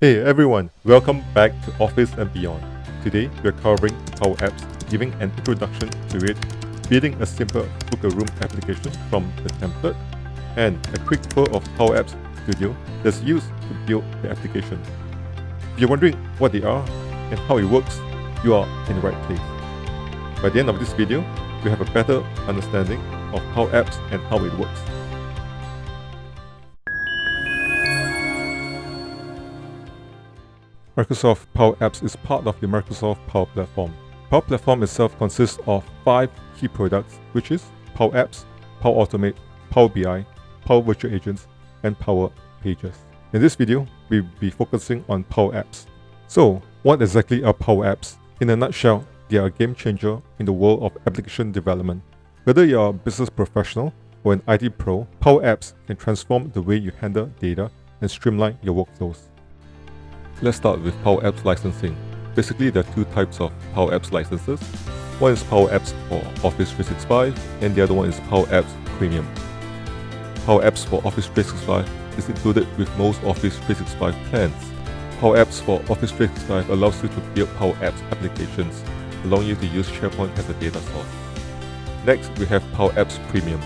Hey everyone, welcome back to Office and Beyond. Today we are covering Power Apps, giving an introduction to it, building a simple book a room application from the template, and a quick tour of Power Apps Studio that's used to build the application. If you're wondering what they are and how it works, you are in the right place. By the end of this video, you have a better understanding of Power Apps and how it works. Microsoft Power Apps is part of the Microsoft Power Platform. Power Platform itself consists of 5 key products, which is Power Apps, Power Automate, Power BI, Power Virtual Agents, and Power Pages. In this video, we'll be focusing on Power Apps. So, what exactly are Power Apps? In a nutshell, they are a game changer in the world of application development. Whether you're a business professional or an IT pro, Power Apps can transform the way you handle data and streamline your workflows. Let's start with Power Apps licensing. Basically, there are 2 types of Power Apps licenses. One is Power Apps for Office 365 and the other one is Power Apps Premium. Power Apps for Office 365 is included with most Office 365 plans. Power Apps for Office 365 allows you to build Power Apps applications, allowing you to use SharePoint as a data source. Next, we have Power Apps Premium.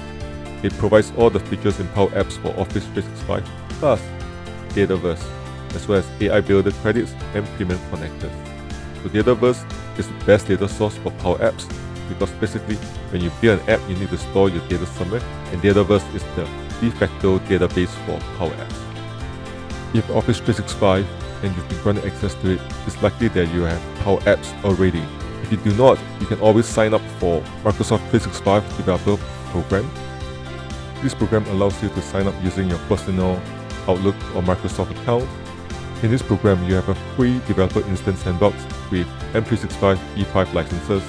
It provides all the features in Power Apps for Office 365 plus Dataverse, as well as AI Builder credits and premium connectors. So Dataverse is the best data source for Power Apps because basically when you build an app, you need to store your data somewhere, and Dataverse is the de facto database for Power Apps. If Office 365 and you've been granted access to it, it's likely that you have Power Apps already. If you do not, you can always sign up for Microsoft 365 Developer Program. This program allows you to sign up using your personal Outlook or Microsoft account. In this program, you have a free developer instance sandbox with M365 E5 licenses.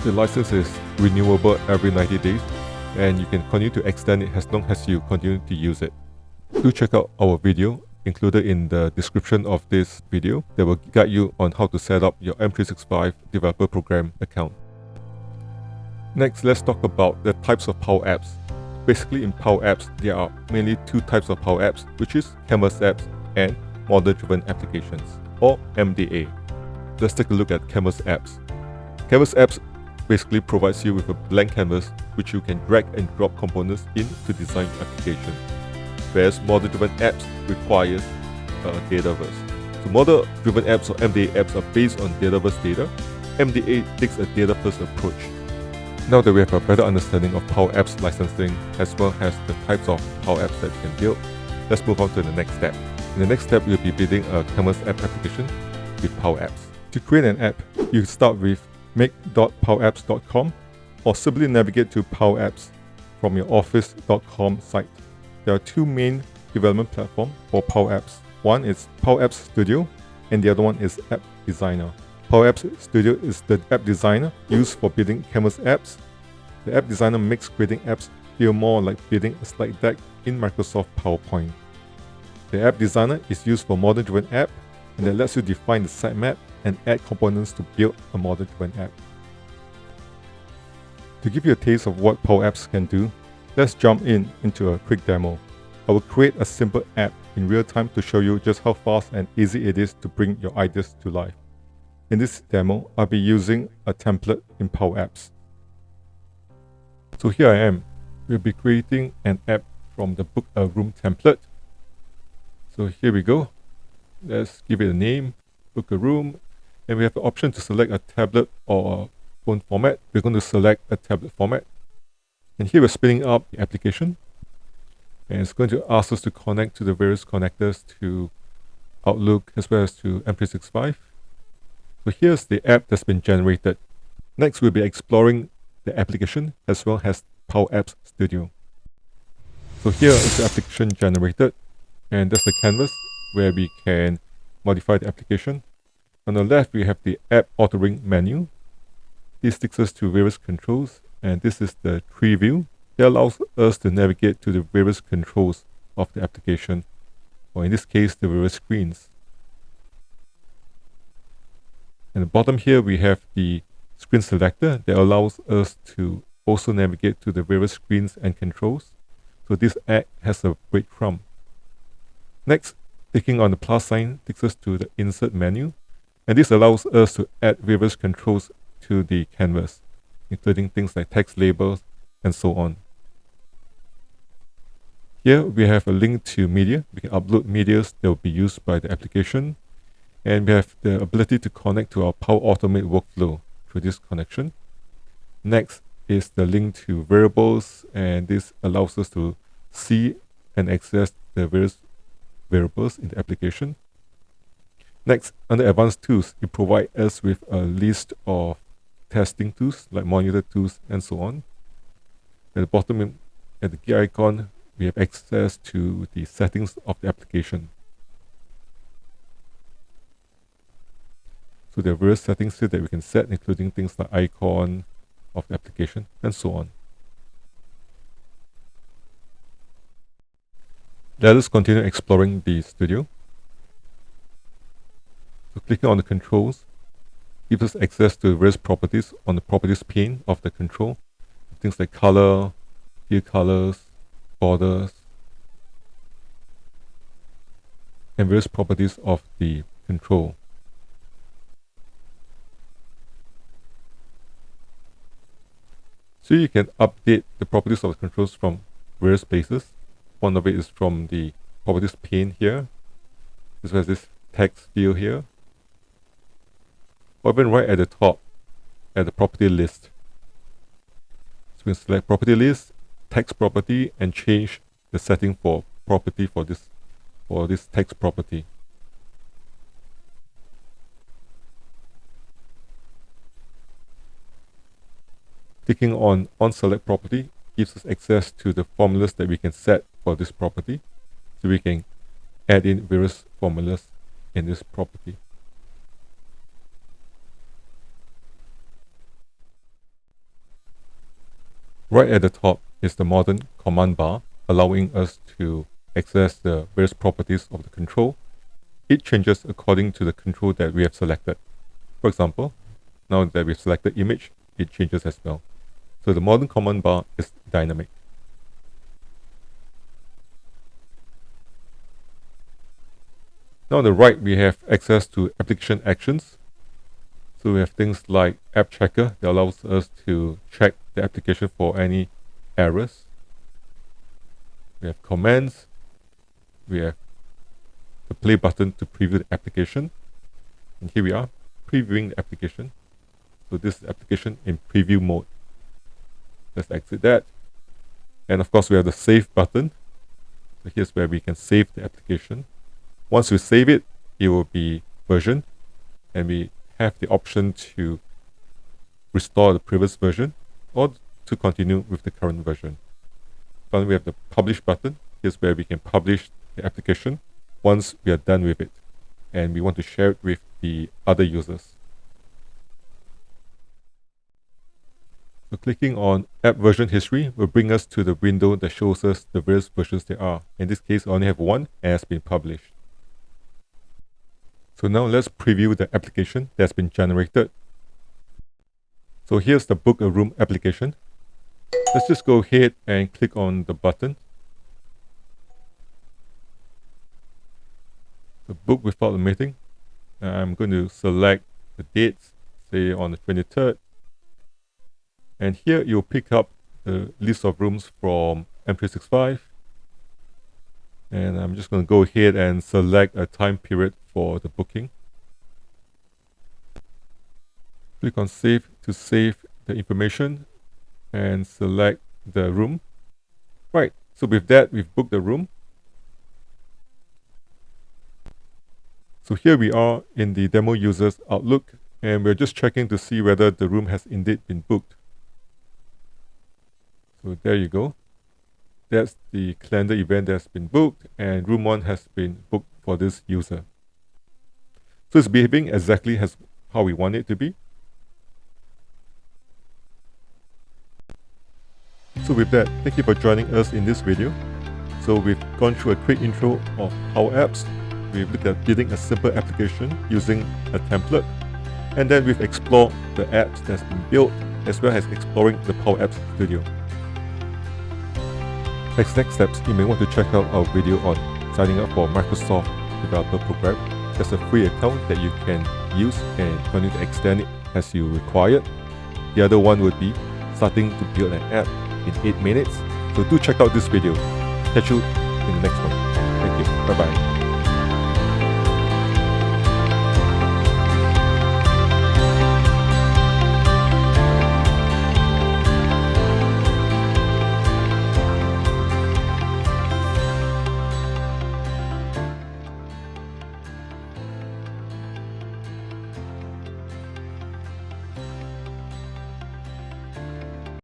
The license is renewable every 90 days, and you can continue to extend it as long as you continue to use it. Do check out our video included in the description of this video that will guide you on how to set up your M365 Developer Program account. Next, let's talk about the types of Power Apps. Basically, in Power Apps, there are mainly 2 types of Power Apps, which is Canvas Apps and Model-Driven Applications, or MDA. Let's take a look at Canvas Apps. Canvas Apps basically provides you with a blank canvas which you can drag and drop components in to design your application, whereas Model-Driven Apps requires a Dataverse. So Model-Driven Apps or MDA apps are based on Dataverse data. MDA takes a data-first approach. Now that we have a better understanding of Power Apps licensing as well as the types of Power Apps that you can build, let's move on to the next step. In the next step, we'll be building a Canvas app application with Power Apps. To create an app, you start with make.powerapps.com or simply navigate to Power Apps from your office.com site. There are 2 main development platforms for Power Apps. One is Power Apps Studio and the other one is App Designer. Power Apps Studio is the app designer used for building Canvas apps. The app designer makes creating apps feel more like building a slide deck in Microsoft PowerPoint. The app designer is used for model-driven app, and that lets you define the sitemap and add components to build a model-driven app. To give you a taste of what Power Apps can do, let's jump into a quick demo. I will create a simple app in real time to show you just how fast and easy it is to bring your ideas to life. In this demo, I'll be using a template in Power Apps. So here I am. We'll be creating an app from the Book a Room template. So here we go. Let's give it a name, Book a Room, and we have the option to select a tablet or a phone format. We're going to select a tablet format. And here we're spinning up the application. And it's going to ask us to connect to the various connectors to Outlook as well as to M365. So here's the app that's been generated. Next, we'll be exploring the application as well as Power Apps Studio. So here is the application generated, and that's the canvas where we can modify the application. On the left, we have the app authoring menu. This takes us to various controls, and this is the tree view. It allows us to navigate to the various controls of the application, or in this case, the various screens. At the bottom here, we have the screen selector that allows us to also navigate to the various screens and controls. So this app has a breadcrumb. Next, Clicking on the plus sign takes us to the insert menu, and this allows us to add various controls to the canvas, including things like text labels and so on. Here we have a link to media. We can upload media that will be used by the application, and we have the ability to connect to our Power Automate workflow through this connection. Next is the link to variables, and this allows us to see and access the various variables in the application. Next, under Advanced Tools, it provides us with a list of testing tools like monitor tools and so on. At the bottom, at the gear icon, we have access to the settings of the application. So there are various settings here that we can set, including things like icon of the application and so on. Let us continue exploring the studio. So clicking on the controls gives us access to various properties on the properties pane of the control. Things like color, fill colors, borders, and various properties of the control. So you can update the properties of the controls from various places. One of it is from the properties pane here. This has this text field here. Or even right at the top, at the property list. So we can select property list, text property, and change the setting for property for this text property. Clicking on select property gives us access to the formulas that we can set for this property. So we can add in various formulas in this property. Right at the top is the modern command bar, allowing us to access the various properties of the control. It changes according to the control that we have selected. For example, now that we've selected image, it changes as well. So the modern command bar is dynamic. Now on the right, we have access to application actions. So we have things like app checker that allows us to check the application for any errors. We have commands. We have the play button to preview the application. And here we are, previewing the application. So this is the application in preview mode. Let's exit that. And of course, we have the save button. So here's where we can save the application. Once we save it, it will be versioned, and we have the option to restore the previous version or to continue with the current version. Finally, we have the publish button. Here's where we can publish the application once we are done with it and we want to share it with the other users. So clicking on app version history will bring us to the window that shows us the various versions there are. In this case, I only have one and has been published. So now let's preview the application that's been generated. So here's the Book a Room application. Let's just go ahead and click on the button. The book without a meeting. I'm going to select the dates, say on the 23rd. And here you'll pick up the list of rooms from M365. And I'm just going to go ahead and select a time period for the booking. Click on Save to save the information and select the room. Right, so with that, we've booked the room. So here we are in the demo user's Outlook, and we're just checking to see whether the room has indeed been booked. So there you go. That's the calendar event that's been booked, and room 1 has been booked for this user. So it's behaving exactly as how we want it to be. So with that, thank you for joining us in this video. So we've gone through a quick intro of Powerapps. We've looked at building a simple application using a template, and then we've explored the apps that's been built, as well as exploring the Powerapps Studio. As next steps, you may want to check out our video on signing up for Microsoft developer program. There's a free account that you can use and continue to extend it as you require. The other one would be starting to build an app in 8 minutes. So do check out this video. Catch you in the next one. Thank you. Bye bye.